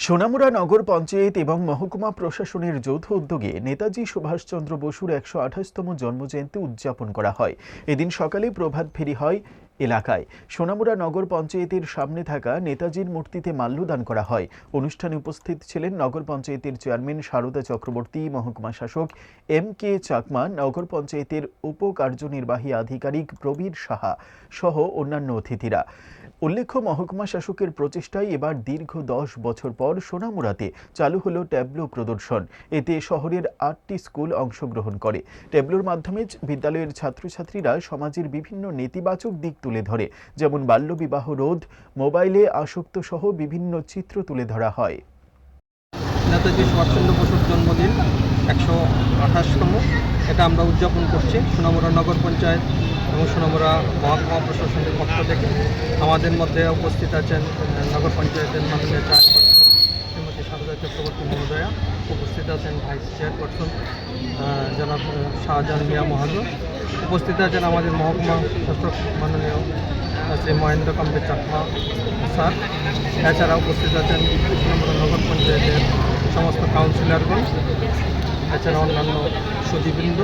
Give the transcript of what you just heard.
সোনামুড়া নগর পঞ্চায়েত এবং মহকুমা প্রশাসনের যৌথ উদ্যোগে নেতাজি সুভাষচন্দ্র বসুর ১২৮তম জন্মজয়ন্তী উদযাপন করা হয়। এদিন সকালে প্রভাত ফেরি হয় এলাকায়। সোনামুড়া নগর পঞ্চায়েতের সামনে থাকা নেতাজির মূর্তিতে মাল্যদান করা হয়। অনুষ্ঠানে উপস্থিত ছিলেন নগর পঞ্চায়েতের চেয়ারম্যান শারদা চক্রবর্তী, মহকুমা শাসক MK চাকমা, নগর পঞ্চায়েতের উপ কার্যনির্বাহী আধিকারিক প্রবীর সাহা সহ অন্যান্য অতিথিরা। উল্লেখ্য, মহকুমা শাসকের প্রচেষ্টায় এবার দীর্ঘ 10 বছর পর সোনামুড়াতে চালু হলো ট্যাবলো প্রদর্শন। এতে শহরের 8টি স্কুল অংশগ্রহণ করে। ট্যাবলোর মাধ্যমে বিদ্যালয়ের ছাত্রছাত্রীরা সমাজের বিভিন্ন নেতিবাচক দিক তুলে ধরে, যেমন বাল্যবিবাহ রোধ, মোবাইলে আসক্ত সহ বিভিন্ন চিত্র তুলে ধরা হয়। নেতাজি সুভাষচন্দ্র বসুর জন্মদিন ১২৮তম, এটা আমরা উদযাপন করছি সোনামুড়া নগর পঞ্চায়েত এবং সোনামুড়া মহকুমা প্রশাসনের পক্ষ থেকে। আমাদের মধ্যে উপস্থিত আছেন নগর পঞ্চায়েতের মাননীয় চেয়ারপারসন শ্রীমতী শারদা চক্রবর্তী মহোদয়া, উপস্থিত আছেন ভাইস চেয়ারপারসন জনাব শাহজাহান মিয়া মহাজন, উপস্থিত আছেন আমাদের মহকুমা শাসক মাননীয় শ্রী মহেন্দ্রকান্তি চাকমা স্যার। এছাড়া উপস্থিত আছেন সোনামুড়া নগর পঞ্চায়েতের সমস্ত কাউন্সিলরগণ, এছাড়া অন্যান্য সুধীবৃন্দ।